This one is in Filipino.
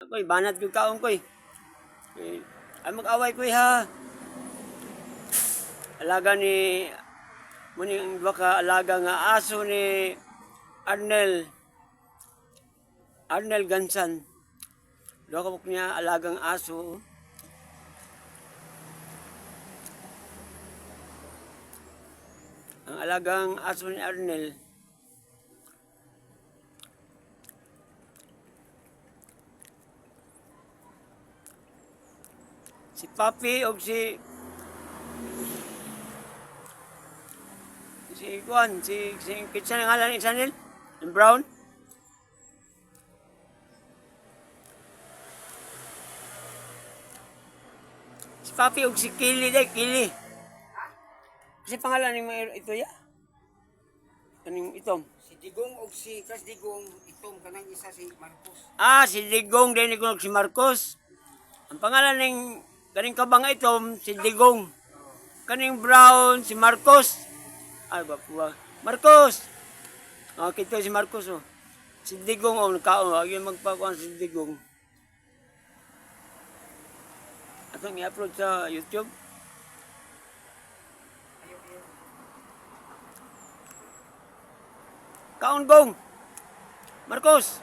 koy banat gyud kaon koy. Ay mag-away koy ha. Alaga ni muning baka alaga nga aso ni Arnel Gansan. Duha ka niya alagang aso. Ang alagang aso ni Arnel si Papi o si Juan, si kitsa ng ngalan ni Sanil, yung brown. Si Papi o si Kili day, Kili. Kasi pangalan ni ito ya. Kaning itom. Si Digong o si Kas Digong itom kanang isa si Marcos. Si Digong din si Marcos. Ang pangalan ng kaning kabang itom si Digong. Kaning brown si Marcos. Ay ba Marcos. Kita si Marcos oh. Si Digong oh nakaon yung magpakuan si Digong. Atong i-upload sa YouTube. Kaon gong. Marcos.